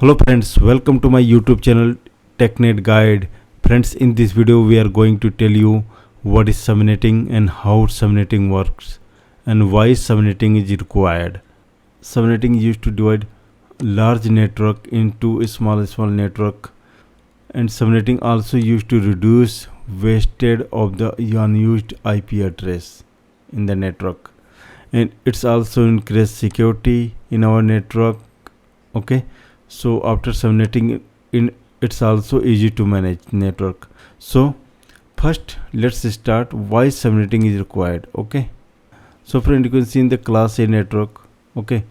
Hello friends, welcome to my YouTube channel TechNet Guide. Friends, in this video we are going to tell you what is subnetting and how subnetting works and why subnetting is required. Subnetting is used to divide large network into a small network, and subnetting also used to reduce wastage of the unused IP address in the network, and it's also increase security in our network. Okay, so after subnetting, it's also easy to manage network. So first let's start why subnetting is required. Okay, so friend, you can see in the class A network. Okay,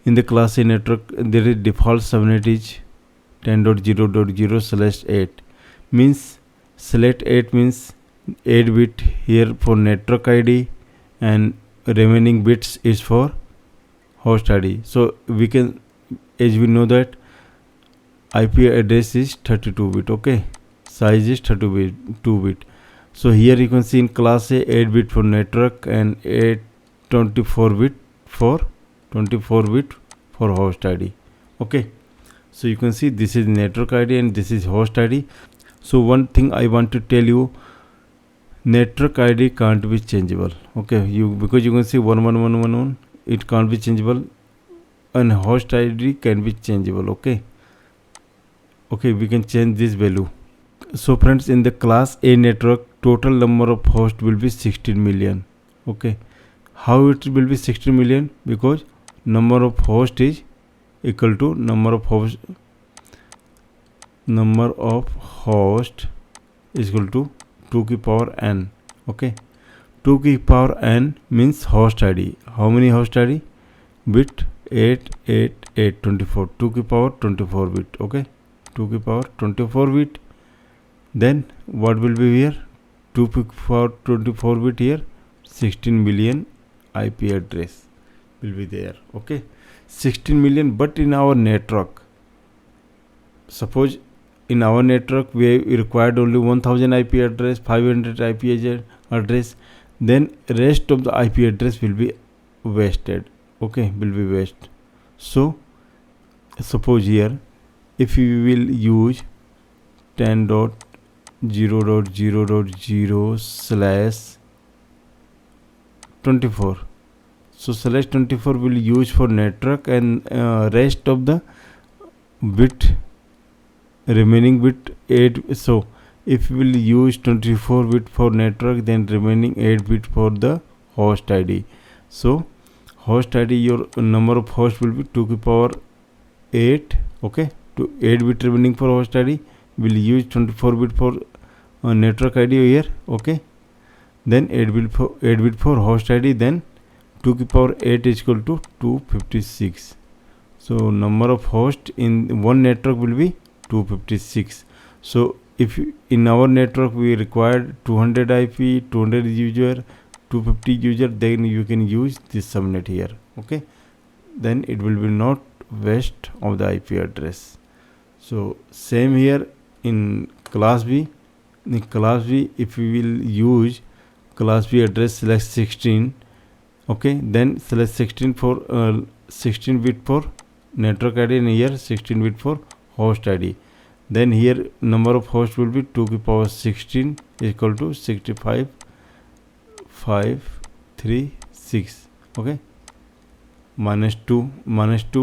in the class A network there is default subnet is 10.0.0/8, means select 8 means 8 bit here for network ID, and remaining bits is for host ID. So we can, as we know that IP address is 32 bit. Okay, size is 32 bit. So here you can see in class A 8 bit for network and 24 bit for host ID. Okay, so you can see this is network ID and this is host ID. So one thing I want to tell you, network ID can't be changeable. Okay, because you can see 11111, it can't be changeable, and host ID can be changeable. Okay, we can change this value. So friends, in the class A network, total number of hosts will be 16 million. Okay, how it will be 16 million? Because number of hosts is equal to number of hosts is equal to 2 to the power n. Okay, 2 to the power n means host ID. How many host ID? Bit 88824, 2 to the power 24 bit. Okay, 2 to the power 24 bit. Then what will be here? 2 to the power 24 bit here, 16 million IP address will be there. Okay, 16 million. But in our network, suppose in our network we required only 1000 IP address, 500 IP address, then rest of the IP address will be wasted. Okay, will be waste. So suppose here, if you will use 10.0.0.0/24, so /24 will use for network, and rest of the bit, remaining bit 8. So if we will use 24 bit for network, then remaining 8 bit for the host ID. So host ID, your number of hosts will be 2 to the power 8. Okay, to 8 bit remaining for host ID, will use 24 bit for network ID here. Okay, then 8 bit for host ID, then 2 to the power 8 is equal to 256. So number of hosts in one network will be 256. So if in our network we require 200 IP, 200 user, 250 user, then you can use this subnet here. Okay, then it will be not waste of the IP address. So same here in class B. In class B, if we will use class B address /16, okay, then /16 for 16 bit for network ID, and here 16 bit for host ID. Then here number of hosts will be 2 to the power 16 is equal to 65,536. Okay, -2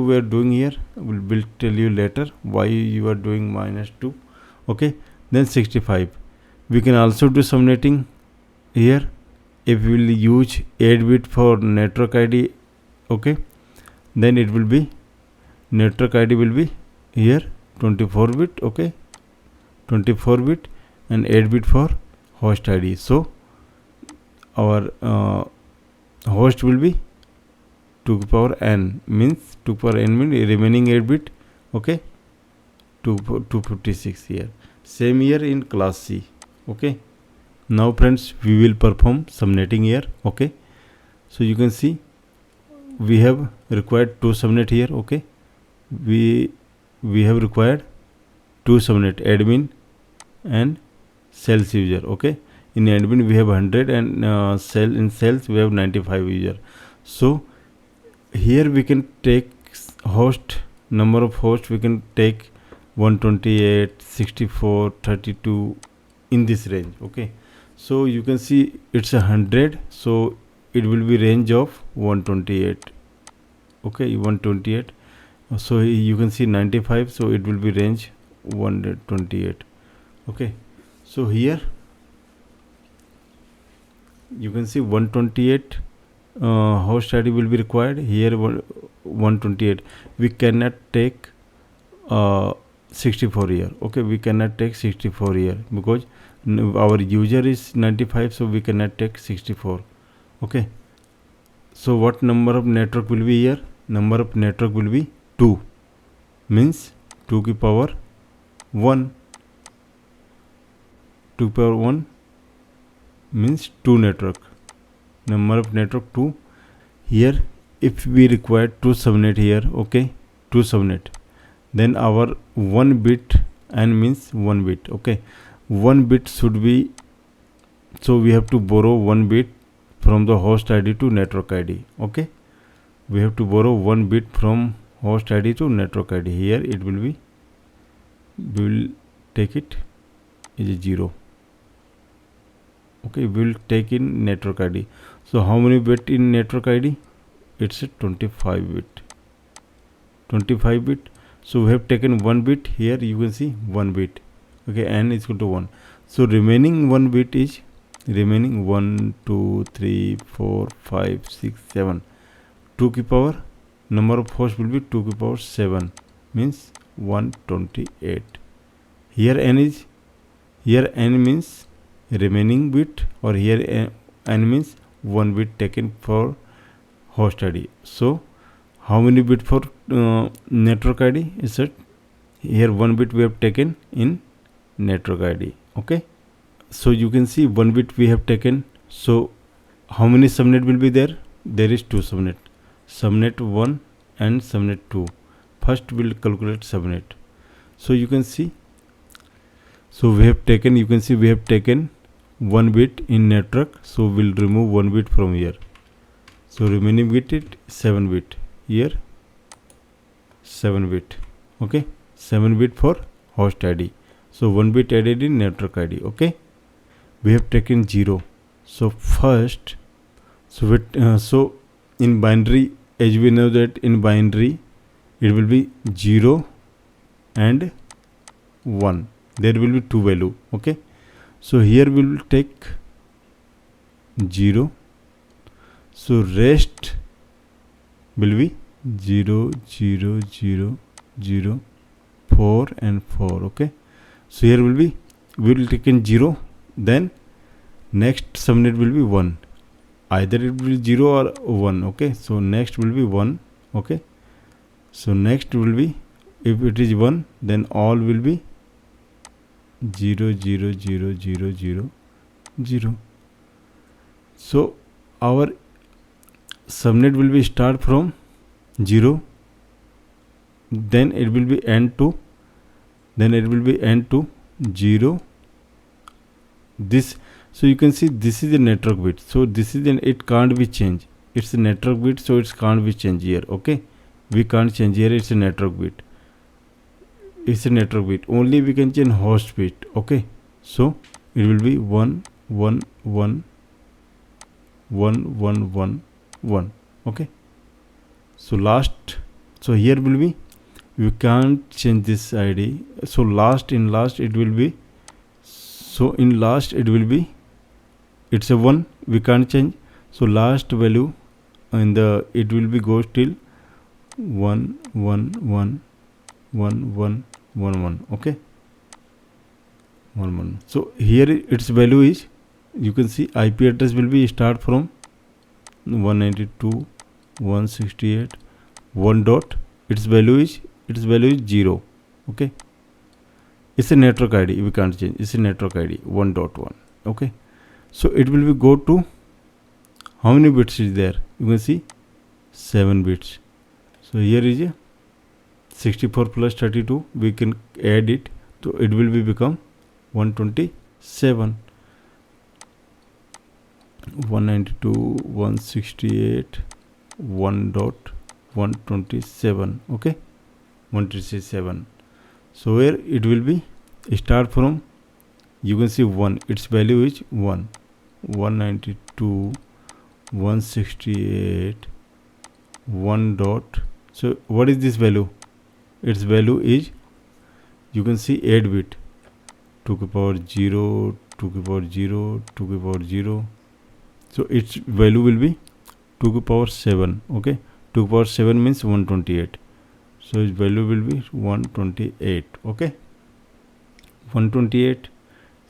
we are doing here. We'll tell you later why you are doing -2. Okay, then 65. We can also do subnetting here. If we will use 8 bit for network ID, okay, then it will be, network ID will be here 24 bit. Okay, 24 bit and 8 bit for host ID. So our host will be 2 to the power n, means 2 to the power n means remaining 8 bit. Okay, 256 here. Same here in class C. Okay, now friends, we will perform subnetting here. Okay, so you can see we have required 2 subnet here. Okay, we have required 2 subnet, admin and sales user. Okay, in admin we have 100, and in sales we have 95 user. So here we can take host number of hosts we can take 128, 64, 32 in this range. Okay, so you can see it's 100, so it will be range of 128. Okay, 128. So you can see 95, so it will be range 128. Okay, so here you can see 128 host ID will be required. Here 128. We cannot take 64 here. Okay, we cannot take 64 here because our user is 95, so we cannot take 64. Okay, so what number of network will be here? Number of network will be 2, means 2 की power 1. 2 power 1 means 2 network. Number of network 2. Here if we require 2 subnet here, okay, 2 subnet, then our 1 bit and means 1 bit. Okay, 1 bit should be, so we have to borrow 1 bit from the host ID to network ID. Okay, we have to borrow 1 bit from host ID to network ID. Here it will be, we will take it is a 0. Okay, we will take in network ID. So how many bit in network ID? It's a 25 bit. 25 bit. So we have taken 1 bit. Here you can see 1 bit. Okay, n is equal to 1. So remaining 1 bit is remaining 1, 2, 3, 4, 5, 6, 7. 2 की power, number of hosts will be 2 की power 7, means 128. Here n is, here n means remaining bit, or here n means 1 bit taken for host ID. So how many bit for network ID is it? Here 1 bit we have taken in network ID. Okay, so you can see 1 bit we have taken. So how many subnet will be there? There is 2 subnet, subnet 1 and subnet 2. First we'll calculate subnet. So you can see, so we have taken, you can see we have taken 1 bit in network, so we'll remove 1 bit from here. So remaining bit is 7 bit. Here 7 bit. Okay, 7 bit for host ID. So 1 bit added in network ID. Okay, we have taken 0. So first, so in binary, as we know that in binary it will be 0 and 1. There will be 2 value. Okay, so here we will take 0. So rest will be 0, 0, 0, 0, 4 and 4. Okay, so here will be, we will take in 0, then next subnet will be 1. Either it will be 0 or 1. Okay, so next will be 1. Okay, so next will be, if it is 1, then all will be 0, 0, 0, 0, 0, 0. So our subnet will be start from 0, then it will be end to, then it will be end to 0. This, so you can see this is the network bit. So this is, it can't be changed. It's a network bit, so it can't be changed here. Okay, we can't change here. It's a network bit. It's a network bit. Only we can change host bit. Okay, so it will be 1, 1, 1, 1, 1, 1, 1. Okay, so last, so here will be, we can't change this ID. So last, in last it will be, so in last it will be, it's a 1, we can't change. So last value in the, it will be goes till 1, 1, 1, 1, 1, 1, 1. Okay, 1, 1. So here its value is, you can see IP address will be start from 192.168 1 dot, its value is 0. Okay, it's a network ID, we can't change. It's a network ID 1.1. Okay, so it will be go to, how many bits is there? You can see 7 bits. So here is a 64 plus 32, we can add it, so it will be become 127. 192.168 1.127. Okay, 137. So where it will be start from, you can see 1, its value is 1, 192, 168, 1 dot. So what is this value? Its value is, you can see 8 bit, 2 to the power 0, 2 to the power 0, 2 to the power 0. So its value will be 2 to the power 7. Okay, 2 to the power 7 means 128. So its value will be 128. Okay, 128.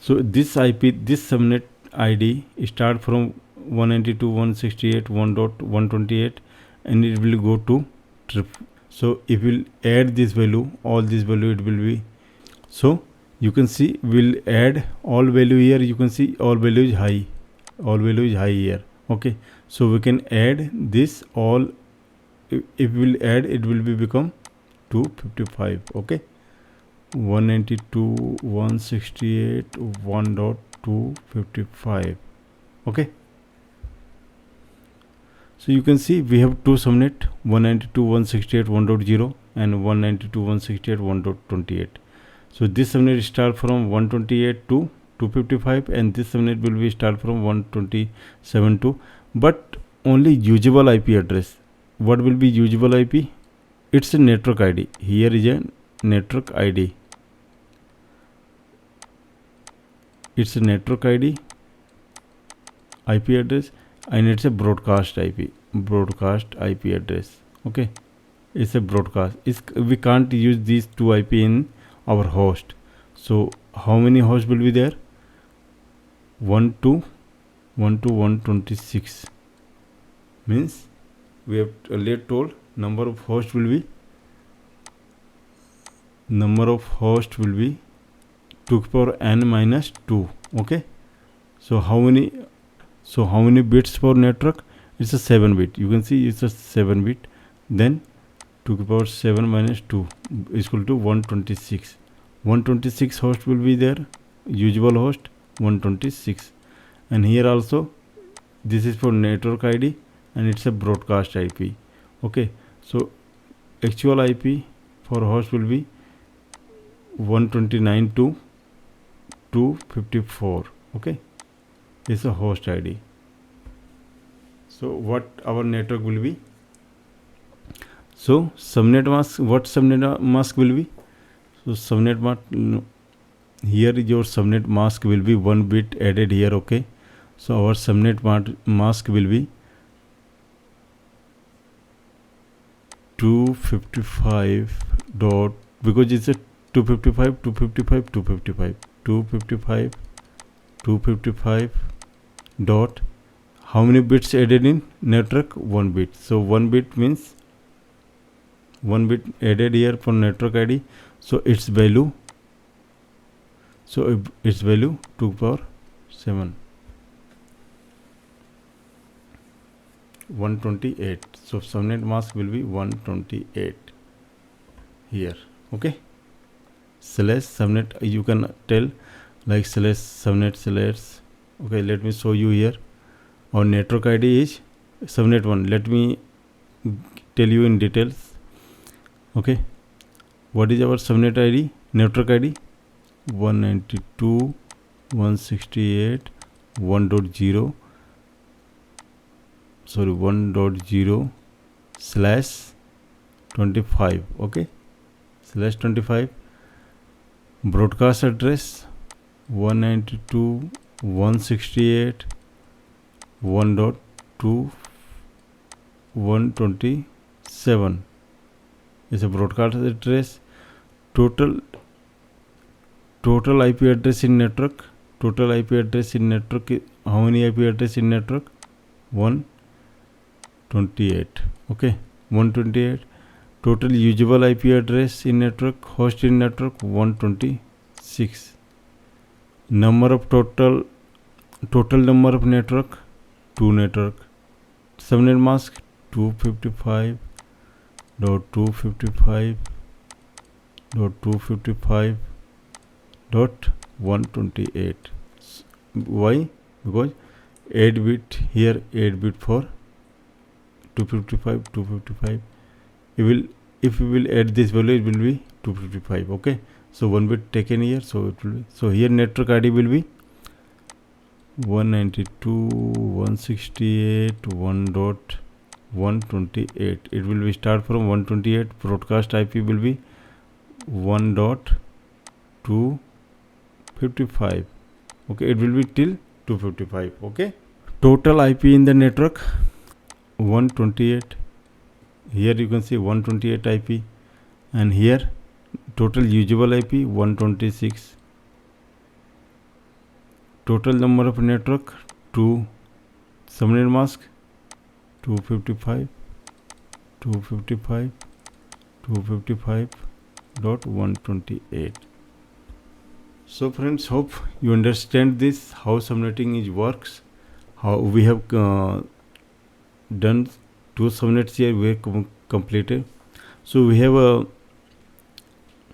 So this IP, this subnet ID start from 192.168.1.128 and it will go to trip. So if we'll add this value, all this value, it will be, so you can see we'll add all value here. You can see all value is high, all value is high here. Okay, so we can add this all. If we'll add, it will be become 255. Okay, 192, 168, 1.255. Okay, so you can see we have two subnet, 192.168.1.0 and 192.168.1.28. so this subnet start from 128 to 255 and this subnet will be start from 127 to, but only usable IP address. What will be usable IP? It's a network ID. Here is a network ID. It's a network ID, IP address, and it's a broadcast IP address. Okay, it's a broadcast. We can't use these two IP in our host. So how many hosts will be there? 1 to 126 means we have earlier told number of hosts will be 2 to the power n minus 2. Okay, so how many bits for network? It's a 7 bit. You can see it's a 7 bit. Then 2 to the power 7 minus 2 is equal to 126. 126 host will be there, usable host 126. And here also this is for network ID and it's a broadcast IP. Okay, so actual IP for host will be 129 to 254. Okay, it's a host ID. So what our network will be? So subnet mask, what subnet mask will be? So subnet mask, here is your subnet mask will be 1 bit added here. Okay, so our subnet mask will be 255 dot, because it's a 255 dot, how many bits added in network? 1 bit. So 1 bit means 1 bit added here for network ID. So its value, 2 to the power 7, 128. So subnet mask will be 128 here. Okay, slash subnet, you can tell like slash subnet slash. Okay, let me show you here. Our network ID is subnet 1. Let me tell you in details. Okay, what is our subnet ID? Network ID 192.168.1.0 1.0 slash 25. Okay, slash 25. Broadcast address 192.168.1.2 127 is a broadcast address. Total IP address in network. Total IP address in network. How many IP address in network? 128. Okay, 128. Total usable IP address in network, host in network 126. Number of total number of network, 2 network. Subnet mask 255.255.255.128. Why? Because 8 bit here, 8 bit for 255. if we will add this value, it will be 255. Okay, so 1 bit taken here, so it will be, so here network ID will be 192.168.1.128. it will be start from 128. broadcast IP will be 1.255. okay, it will be till 255. okay, total IP in the network 128. here you can see 128 IP, and here total usable IP 126. total number of network 2. subnet mask 255 255 255.128. so friends, hope you understand this, how subnetting is works, how we have done 2 subnets here, we have completed. so we have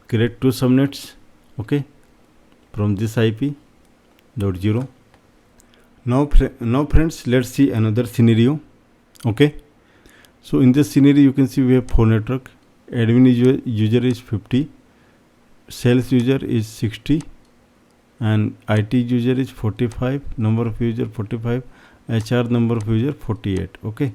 create 2 subnets, okay, from this IP .0. now friends, let's see another scenario. okay, so in this scenario you can see we have 4 network. admin user is 50, sales user is 60, and IT user is 45, number of user 45, HR number of user 48. okay,